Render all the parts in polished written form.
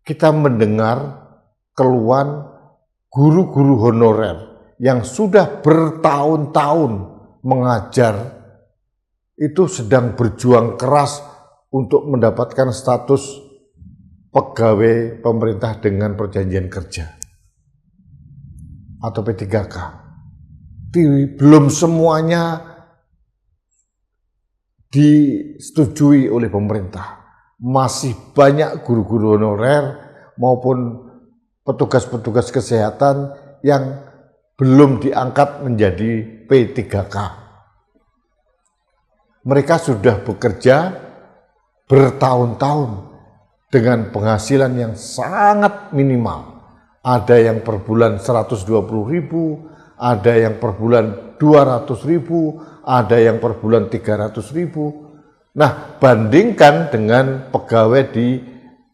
kita mendengar keluhan guru-guru honorer yang sudah bertahun-tahun mengajar itu sedang berjuang keras untuk mendapatkan status pegawai pemerintah dengan perjanjian kerja atau P3K. Belum semuanya disetujui oleh pemerintah. Masih banyak guru-guru honorer maupun petugas-petugas kesehatan yang belum diangkat menjadi P3K. Mereka sudah bekerja bertahun-tahun dengan penghasilan yang sangat minimal. Ada yang per bulan 120.000, ada yang per bulan 200.000, ada yang per bulan 300.000. Nah, bandingkan dengan pegawai di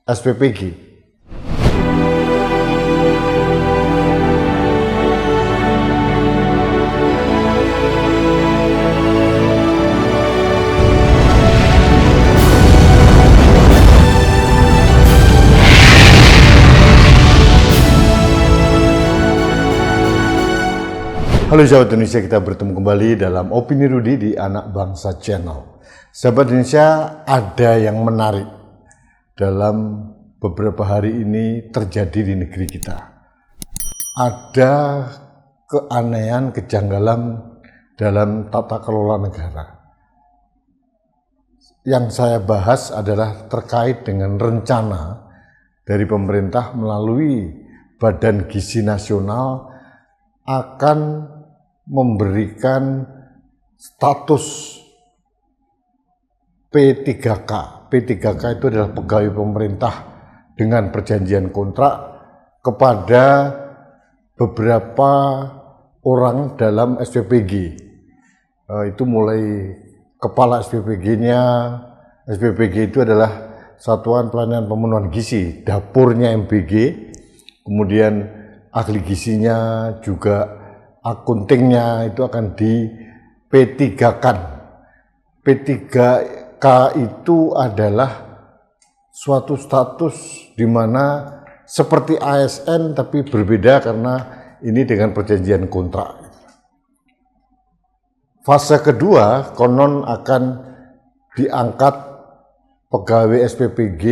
SPPG. Halo sahabat Indonesia, kita bertemu kembali dalam Opini Rudi di Anak Bangsa Channel. Sahabat Indonesia, ada yang menarik dalam beberapa hari ini terjadi di negeri kita. Ada keanehan, kejanggalan dalam tata kelola negara. Yang saya bahas adalah terkait dengan rencana dari pemerintah melalui Badan Gizi Nasional akan memberikan status P3K. P3K itu adalah pegawai pemerintah dengan perjanjian kontrak kepada beberapa orang dalam SPPG. Itu mulai kepala SPPG-nya. SPPG itu adalah Satuan Pelayanan Pemenuhan Gizi, dapurnya MBG, kemudian ahli gizinya juga akuntingnya itu akan di P3K-kan. P3K itu adalah suatu status di mana seperti ASN tapi berbeda karena ini dengan perjanjian kontrak. Fase kedua konon akan diangkat pegawai SPPG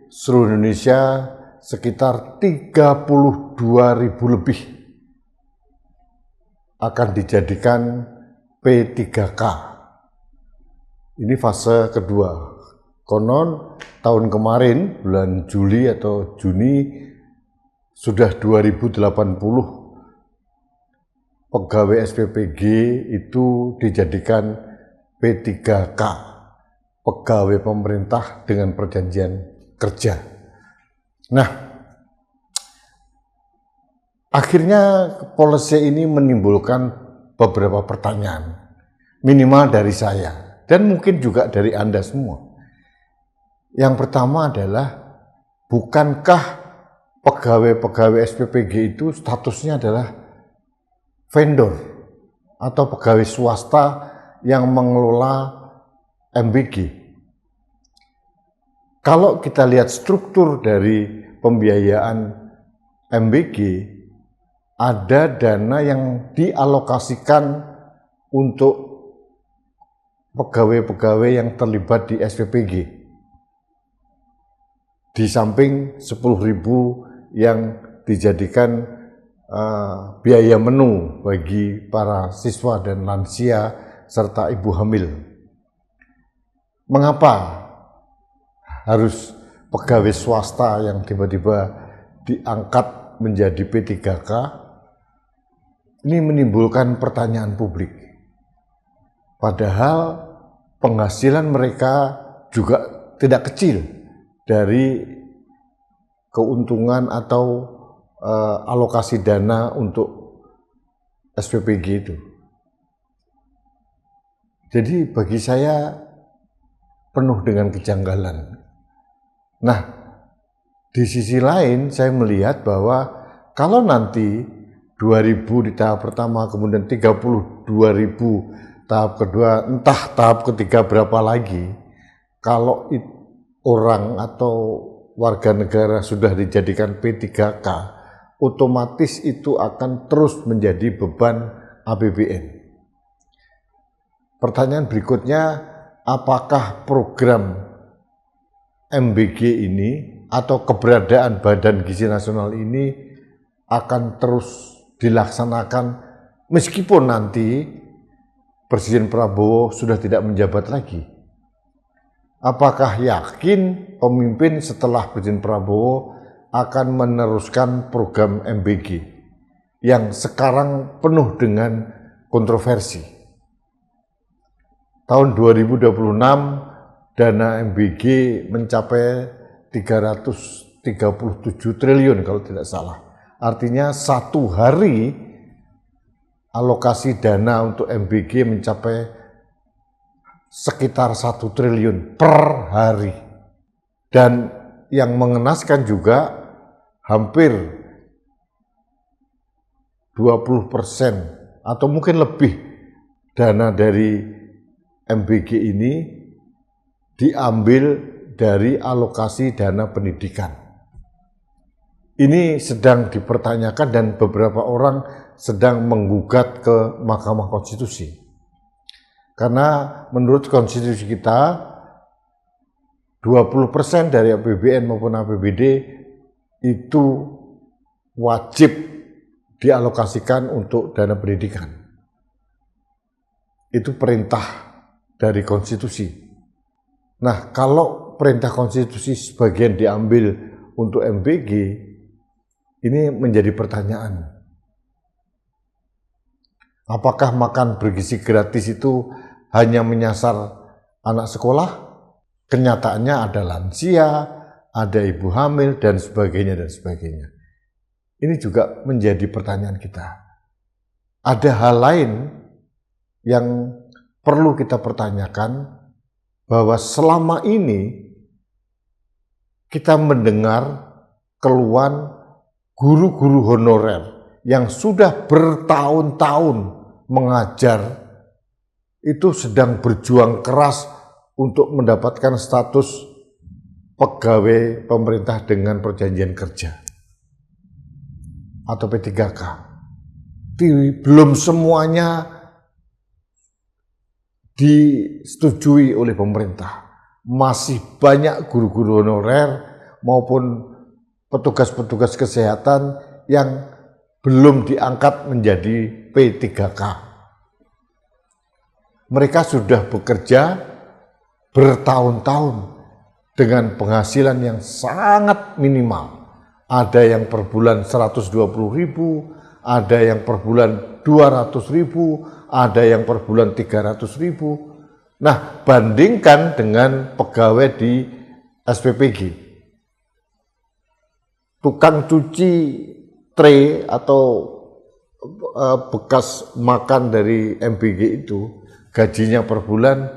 seluruh Indonesia sekitar 32.000 lebih akan dijadikan P3K. Ini fase kedua. Konon tahun kemarin bulan Juli atau Juni sudah 2080 pegawai SPPG itu dijadikan P3K, pegawai pemerintah dengan perjanjian kerja. Nah, akhirnya policy ini menimbulkan beberapa pertanyaan, minimal dari saya dan mungkin juga dari Anda semua. Yang pertama adalah, bukankah pegawai-pegawai SPPG itu statusnya adalah vendor atau pegawai swasta yang mengelola MBG? Kalau kita lihat struktur dari pembiayaan MBG, ada dana yang dialokasikan untuk pegawai-pegawai yang terlibat di SPPG. Di samping 10.000 yang dijadikan biaya menu bagi para siswa dan lansia serta ibu hamil. Mengapa harus pegawai swasta yang tiba-tiba diangkat menjadi P3K? Ini menimbulkan pertanyaan publik. Padahal penghasilan mereka juga tidak kecil dari keuntungan atau alokasi dana untuk SPPG itu. Jadi bagi saya penuh dengan kejanggalan. Nah, di sisi lain saya melihat bahwa kalau nanti 2.000 di tahap pertama, kemudian 32.000 tahap kedua, entah tahap ketiga berapa lagi, kalau orang atau warga negara sudah dijadikan P3K, otomatis itu akan terus menjadi beban APBN. Pertanyaan berikutnya, apakah program MBG ini atau keberadaan Badan Gizi Nasional ini akan terus dilaksanakan meskipun nanti Presiden Prabowo sudah tidak menjabat lagi? Apakah yakin pemimpin setelah Presiden Prabowo akan meneruskan program MBG yang sekarang penuh dengan kontroversi? Tahun 2026 dana MBG mencapai 337 triliun kalau tidak salah. Artinya satu hari alokasi dana untuk MBG mencapai sekitar 1 triliun per hari. Dan yang mengenaskan juga hampir 20% atau mungkin lebih dana dari MBG ini diambil dari alokasi dana pendidikan. Ini sedang dipertanyakan dan beberapa orang sedang menggugat ke Mahkamah Konstitusi. Karena menurut konstitusi kita 20% dari APBN maupun APBD itu wajib dialokasikan untuk dana pendidikan. Itu perintah dari konstitusi. Nah, kalau perintah konstitusi sebagian diambil untuk MBG, ini menjadi pertanyaan. Apakah makan bergizi gratis itu hanya menyasar anak sekolah? Kenyataannya ada lansia, ada ibu hamil, dan sebagainya, dan sebagainya. Ini juga menjadi pertanyaan kita. Ada hal lain yang perlu kita pertanyakan, bahwa selama ini kita mendengar keluhan guru-guru honorer yang sudah bertahun-tahun mengajar itu sedang berjuang keras untuk mendapatkan status pegawai pemerintah dengan perjanjian kerja atau P3K. Belum semuanya disetujui oleh pemerintah. Masih banyak guru-guru honorer maupun petugas-petugas kesehatan yang belum diangkat menjadi P3K. Mereka sudah bekerja bertahun-tahun dengan penghasilan yang sangat minimal. Ada yang per bulan 120.000, ada yang per bulan 200.000, ada yang per bulan 300.000. Nah, bandingkan dengan pegawai di SPPG. Tukang cuci tray atau bekas makan dari MBG itu gajinya per bulan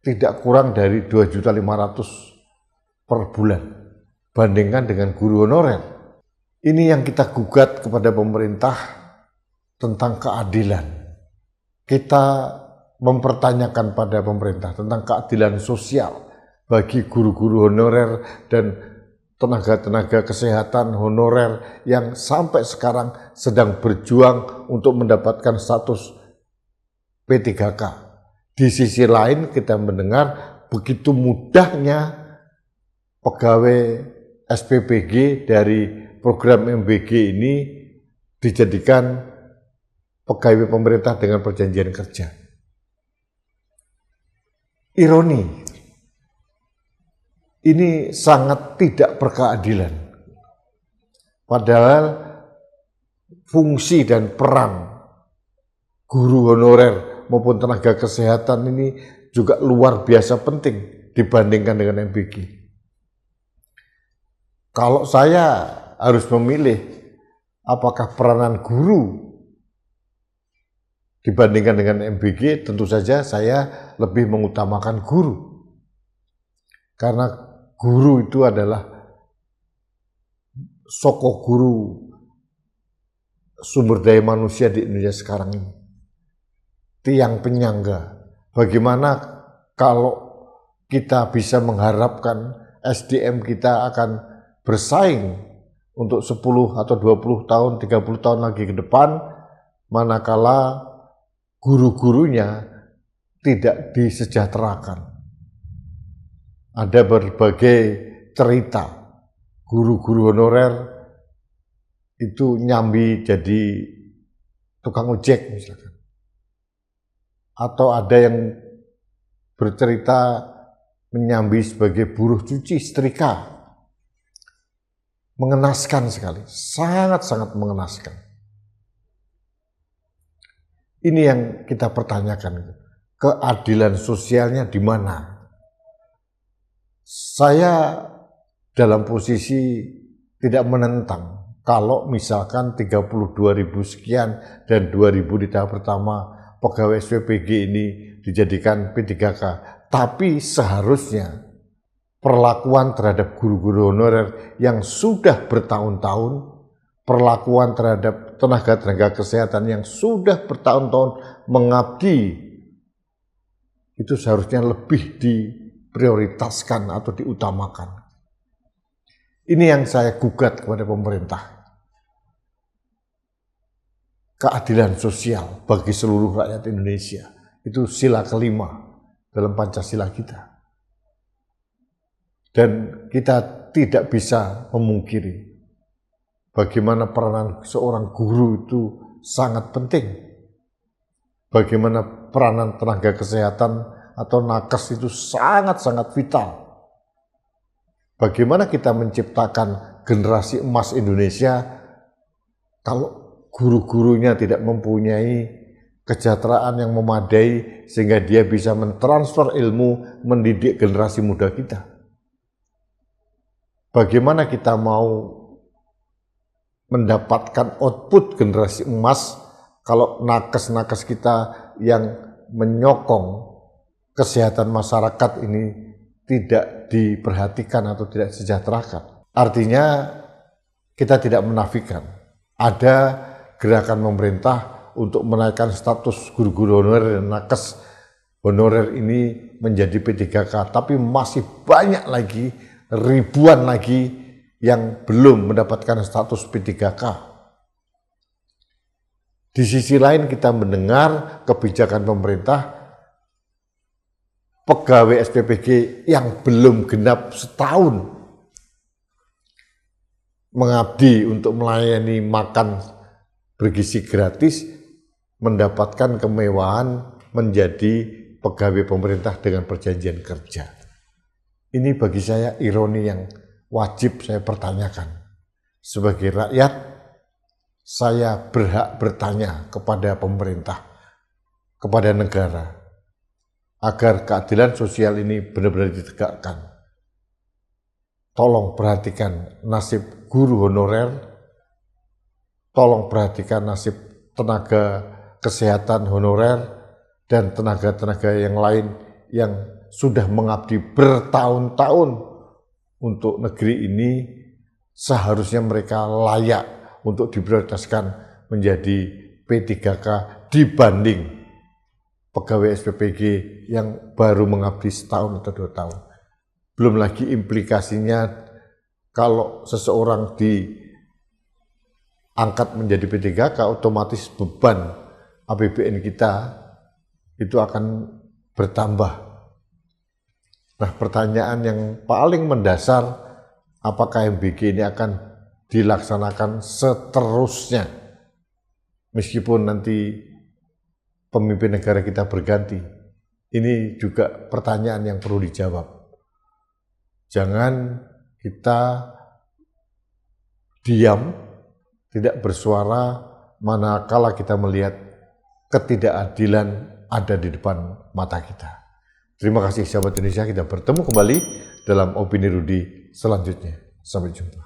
tidak kurang dari 2.500.000 per bulan. Bandingkan dengan guru honorer. Ini yang kita gugat kepada pemerintah tentang keadilan. Kita mempertanyakan pada pemerintah tentang keadilan sosial bagi guru-guru honorer dan tenaga-tenaga kesehatan honorer yang sampai sekarang sedang berjuang untuk mendapatkan status P3K. Di sisi lain kita mendengar begitu mudahnya pegawai SPPG dari program MBG ini dijadikan pegawai pemerintah dengan perjanjian kerja. Ironi, ini sangat tidak berkeadilan. Padahal fungsi dan peran guru honorer maupun tenaga kesehatan ini juga luar biasa penting dibandingkan dengan MBG. Kalau saya harus memilih apakah peranan guru dibandingkan dengan MBG, tentu saja saya lebih mengutamakan guru. Karena guru itu adalah sokok guru sumber daya manusia di Indonesia sekarang ini. Tiang penyangga. Bagaimana kalau kita bisa mengharapkan SDM kita akan bersaing untuk 10 atau 20 tahun, 30 tahun lagi ke depan, manakala guru-gurunya tidak disejahterakan. Ada berbagai cerita, guru-guru honorer itu nyambi jadi tukang ojek misalkan. Atau ada yang bercerita menyambi sebagai buruh cuci setrika. Mengenaskan sekali, sangat-sangat mengenaskan. Ini yang kita pertanyakan, keadilan sosialnya di mana? Saya dalam posisi tidak menentang kalau misalkan 32.000 sekian dan 2.000 di tahap pertama pegawai SPPG ini dijadikan P3K. Tapi seharusnya perlakuan terhadap guru-guru honorer yang sudah bertahun-tahun, perlakuan terhadap tenaga-tenaga kesehatan yang sudah bertahun-tahun mengabdi, itu seharusnya lebih diprioritaskan atau diutamakan. Ini yang saya gugat kepada pemerintah. Keadilan sosial bagi seluruh rakyat Indonesia. Itu sila kelima dalam Pancasila kita. Dan kita tidak bisa memungkiri bagaimana peranan seorang guru itu sangat penting. Bagaimana peranan tenaga kesehatan atau nakes itu sangat-sangat vital. Bagaimana kita menciptakan generasi emas Indonesia kalau guru-gurunya tidak mempunyai kesejahteraan yang memadai sehingga dia bisa mentransfer ilmu, mendidik generasi muda kita. Bagaimana kita mau mendapatkan output generasi emas kalau nakes-nakes kita yang menyokong kesehatan masyarakat ini tidak diperhatikan atau tidak disejahterakan. Artinya kita tidak menafikan ada gerakan pemerintah untuk menaikkan status guru-guru honorer dan nakes honorer ini menjadi P3K, tapi masih banyak lagi, ribuan lagi yang belum mendapatkan status P3K. Di sisi lain kita mendengar kebijakan pemerintah, pegawai SPPG yang belum genap setahun mengabdi untuk melayani makan bergizi gratis, mendapatkan kemewahan menjadi pegawai pemerintah dengan perjanjian kerja. Ini bagi saya ironi yang wajib saya pertanyakan. Sebagai rakyat, saya berhak bertanya kepada pemerintah, kepada negara, agar keadilan sosial ini benar-benar ditegakkan. Tolong perhatikan nasib guru honorer, tolong perhatikan nasib tenaga kesehatan honorer, dan tenaga-tenaga yang lain yang sudah mengabdi bertahun-tahun untuk negeri ini. Seharusnya mereka layak untuk diprioritaskan menjadi P3K dibanding pegawai SPPG yang baru mengabdi setahun atau 2 tahun. Belum lagi implikasinya kalau seseorang diangkat menjadi P3K, otomatis beban APBN kita itu akan bertambah. Nah, pertanyaan yang paling mendasar, apakah MBG ini akan dilaksanakan seterusnya meskipun nanti pemimpin negara kita berganti? Ini juga pertanyaan yang perlu dijawab. Jangan kita diam, tidak bersuara manakala kita melihat ketidakadilan ada di depan mata kita. Terima kasih sahabat Indonesia, kita bertemu kembali dalam Opini Rudi selanjutnya. Sampai jumpa.